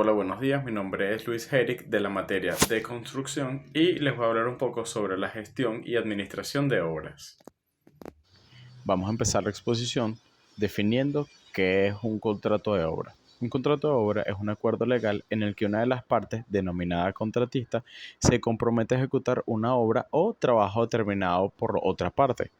Hola, buenos días. Mi nombre es Luis Herrick de la materia de construcción y les voy a hablar un poco sobre la gestión y administración de obras. Vamos a empezar la exposición definiendo qué es un contrato de obra. Un contrato de obra es un acuerdo legal en el que una de las partes, denominada contratista, se compromete a ejecutar una obra o trabajo determinado por otra parte,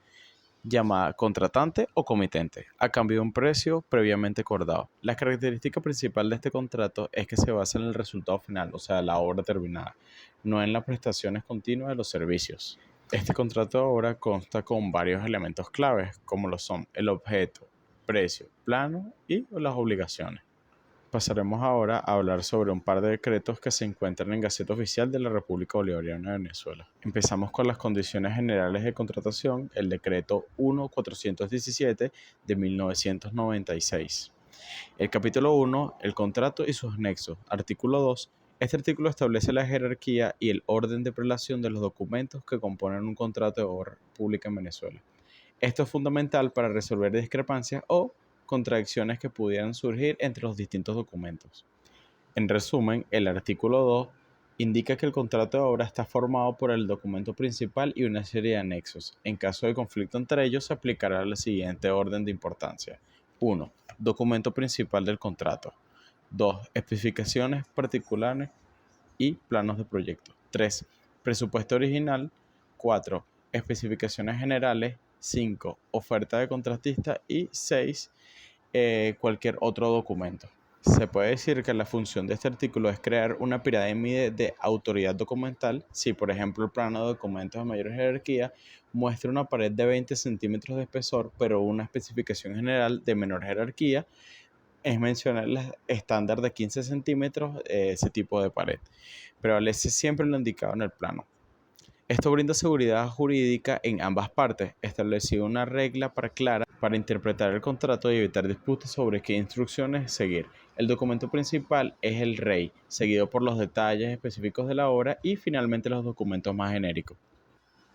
llamada contratante o comitente, a cambio de un precio previamente acordado. La característica principal de este contrato es que se basa en el resultado final, o sea, la obra terminada, no en las prestaciones continuas de los servicios. Este contrato de obra consta con varios elementos claves, como lo son el objeto, precio, plano y las obligaciones. Pasaremos ahora a hablar sobre un par de decretos que se encuentran en Gaceta Oficial de la República Bolivariana de Venezuela. Empezamos con las condiciones generales de contratación, el decreto 1417 de 1996. El capítulo 1, el contrato y sus nexos. Artículo 2. Este artículo establece la jerarquía y el orden de prelación de los documentos que componen un contrato de obra pública en Venezuela. Esto es fundamental para resolver discrepancias o contradicciones que pudieran surgir entre los distintos documentos. En resumen, el artículo 2 indica que el contrato de obra está formado por el documento principal y una serie de anexos. En caso de conflicto entre ellos, se aplicará la siguiente orden de importancia. 1. Documento principal del contrato. 2. Especificaciones particulares y planos de proyecto. 3. Presupuesto original. 4. Especificaciones generales. 5. Oferta de contratista. Y 6. Cualquier otro documento. Se puede decir que la función de este artículo es crear una pirámide de autoridad documental. Si, por ejemplo, el plano de documentos de mayor jerarquía muestra una pared de 20 centímetros de espesor, pero una especificación general de menor jerarquía, es mencionar el estándar de 15 centímetros, ese tipo de pared. Prevalece siempre lo indicado en el plano. Esto brinda seguridad jurídica en ambas partes, estableciendo una regla clara para interpretar el contrato y evitar disputas sobre qué instrucciones seguir. El documento principal es el REI, seguido por los detalles específicos de la obra y finalmente los documentos más genéricos.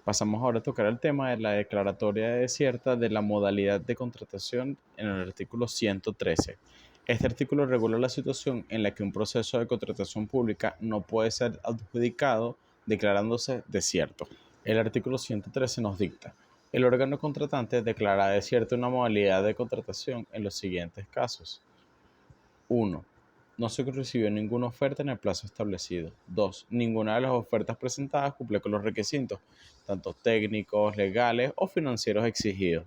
Pasamos ahora a tocar el tema de la declaratoria desierta de la modalidad de contratación en el artículo 113. Este artículo regula la situación en la que un proceso de contratación pública no puede ser adjudicado declarándose desierto. El artículo 113 nos dicta: el órgano contratante declara desierto una modalidad de contratación en los siguientes casos. 1. No se recibió ninguna oferta en el plazo establecido. 2. Ninguna de las ofertas presentadas cumple con los requisitos, tanto técnicos, legales o financieros exigidos.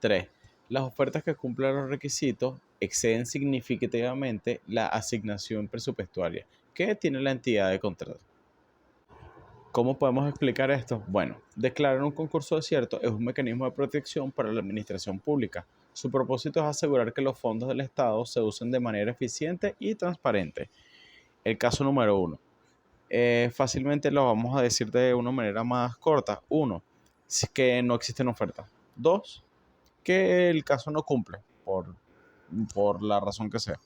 3. Las ofertas que cumplen los requisitos exceden significativamente la asignación presupuestaria que tiene la entidad de contrato. ¿Cómo podemos explicar esto? Bueno, declarar un concurso desierto es un mecanismo de protección para la administración pública. Su propósito es asegurar que los fondos del Estado se usen de manera eficiente y transparente. El caso número 1. Fácilmente lo vamos a decir de una manera más corta. 1. Que no existen ofertas. 2. Que el caso no cumple por la razón que sea.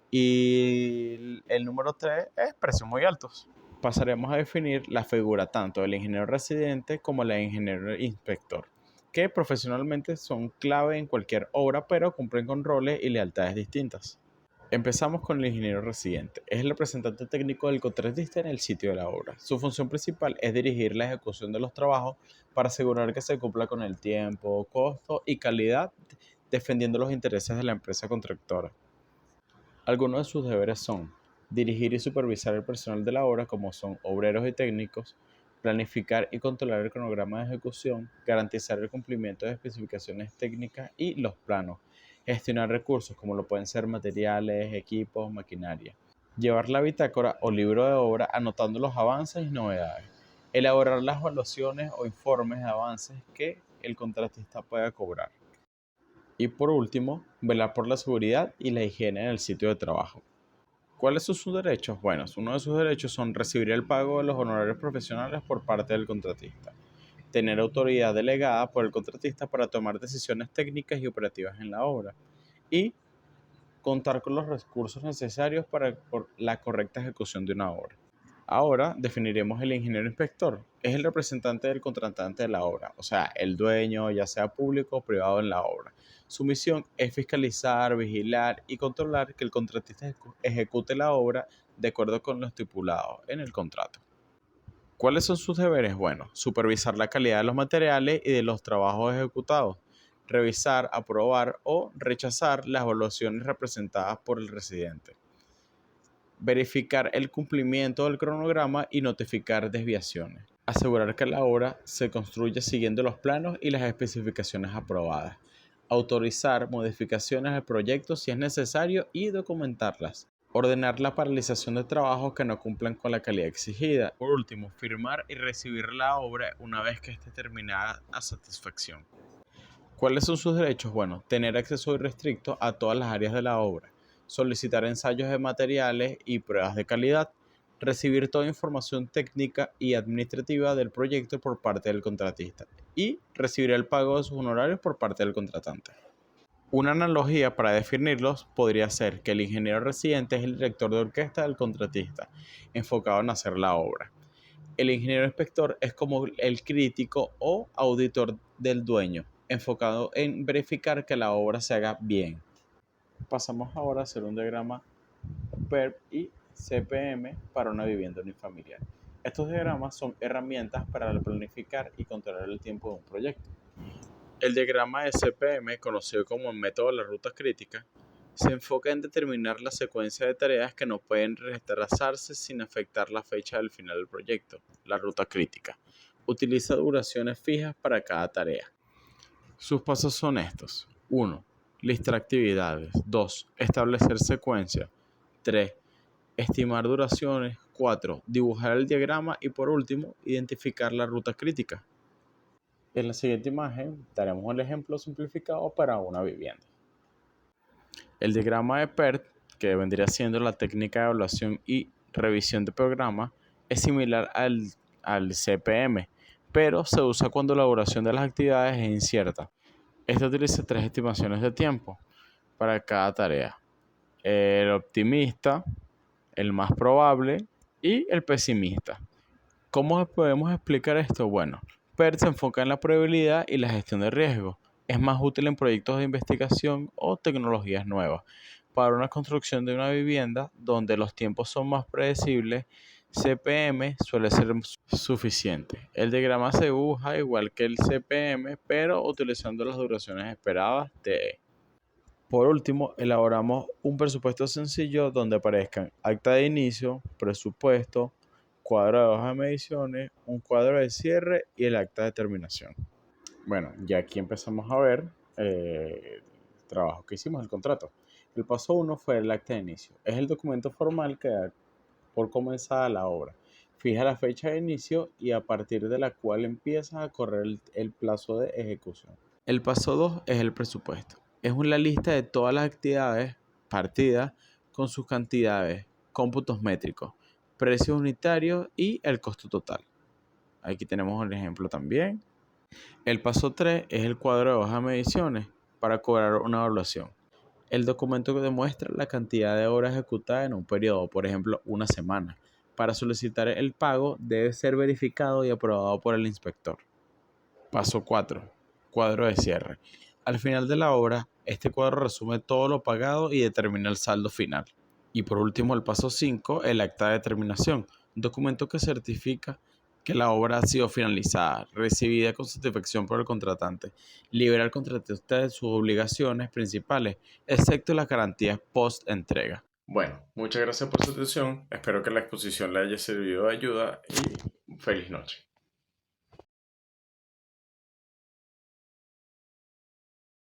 Y el número 3 es precios muy altos. Pasaremos a definir la figura tanto del ingeniero residente como la del ingeniero inspector, que profesionalmente son clave en cualquier obra, pero cumplen con roles y lealtades distintas. Empezamos con el ingeniero residente. Es el representante técnico del contratista en el sitio de la obra. Su función principal es dirigir la ejecución de los trabajos para asegurar que se cumpla con el tiempo, costo y calidad, defendiendo los intereses de la empresa contractora. Algunos de sus deberes son dirigir y supervisar el personal de la obra, como son obreros y técnicos, planificar y controlar el cronograma de ejecución, garantizar el cumplimiento de especificaciones técnicas y los planos, gestionar recursos como lo pueden ser materiales, equipos, maquinaria, llevar la bitácora o libro de obra anotando los avances y novedades, elaborar las evaluaciones o informes de avances que el contratista pueda cobrar. Y por último, velar por la seguridad y la higiene en el sitio de trabajo. ¿Cuáles son sus derechos? Bueno, uno de sus derechos son recibir el pago de los honorarios profesionales por parte del contratista, tener autoridad delegada por el contratista para tomar decisiones técnicas y operativas en la obra y contar con los recursos necesarios para la correcta ejecución de una obra. Ahora definiremos el ingeniero inspector. Es el representante del contratante de la obra, o sea, el dueño, ya sea público o privado en la obra. Su misión es fiscalizar, vigilar y controlar que el contratista ejecute la obra de acuerdo con lo estipulado en el contrato. ¿Cuáles son sus deberes? Bueno, supervisar la calidad de los materiales y de los trabajos ejecutados, revisar, aprobar o rechazar las evaluaciones representadas por el residente, verificar el cumplimiento del cronograma y notificar desviaciones, asegurar que la obra se construye siguiendo los planos y las especificaciones aprobadas, autorizar modificaciones al proyecto si es necesario y documentarlas, ordenar la paralización de trabajos que no cumplan con la calidad exigida. Por último, firmar y recibir la obra una vez que esté terminada a satisfacción. ¿Cuáles son sus derechos? Bueno, tener acceso irrestricto a todas las áreas de la obra, solicitar ensayos de materiales y pruebas de calidad, recibir toda información técnica y administrativa del proyecto por parte del contratista y recibir el pago de sus honorarios por parte del contratante. Una analogía para definirlos podría ser que el ingeniero residente es el director de orquesta del contratista, enfocado en hacer la obra. El ingeniero inspector es como el crítico o auditor del dueño, enfocado en verificar que la obra se haga bien. Pasamos ahora a hacer un diagrama PERP y CPM para una vivienda unifamiliar. Estos diagramas son herramientas para planificar y controlar el tiempo de un proyecto. El diagrama de CPM, conocido como el método de la ruta crítica, se enfoca en determinar la secuencia de tareas que no pueden retrasarse sin afectar la fecha del final del proyecto, la ruta crítica. Utiliza duraciones fijas para cada tarea. Sus pasos son estos. 1. Listar actividades. 2. Establecer secuencia. 3. Estimar duraciones. 4. Dibujar el diagrama y por último, identificar la ruta crítica. En la siguiente imagen daremos el ejemplo simplificado para una vivienda. El diagrama de PERT, que vendría siendo la técnica de evaluación y revisión de programa, es similar al CPM, pero se usa cuando la duración de las actividades es incierta. Este utiliza 3 estimaciones de tiempo para cada tarea: el optimista, el más probable y el pesimista. ¿Cómo podemos explicar esto? Bueno, PERT se enfoca en la probabilidad y la gestión de riesgo. Es más útil en proyectos de investigación o tecnologías nuevas. Para una construcción de una vivienda donde los tiempos son más predecibles, CPM suele ser suficiente. El diagrama se dibuja igual que el CPM, pero utilizando las duraciones esperadas de. Por último, elaboramos un presupuesto sencillo donde aparezcan acta de inicio, presupuesto, cuadro de hoja de mediciones, un cuadro de cierre y el acta de terminación. Bueno, ya aquí empezamos a ver el trabajo que hicimos, el contrato. El paso 1 fue el acta de inicio. Es el documento formal que da por comenzada la obra. Fija la fecha de inicio y a partir de la cual empieza a correr el plazo de ejecución. El paso 2 es el presupuesto. Es una lista de todas las actividades partidas con sus cantidades, cómputos métricos, precios unitarios y el costo total. Aquí tenemos un ejemplo también. El paso 3 es el cuadro de hoja de mediciones para cobrar una evaluación. El documento que demuestra la cantidad de horas ejecutadas en un periodo, por ejemplo, una semana. Para solicitar el pago debe ser verificado y aprobado por el inspector. Paso 4. Cuadro de cierre. Al final de la obra, este cuadro resume todo lo pagado y determina el saldo final. Y por último, el paso 5, el acta de terminación, un documento que certifica que la obra ha sido finalizada, recibida con satisfacción por el contratante, libera al contratista de sus obligaciones principales, excepto las garantías post-entrega. Bueno, muchas gracias por su atención. Espero que la exposición le haya servido de ayuda y feliz noche.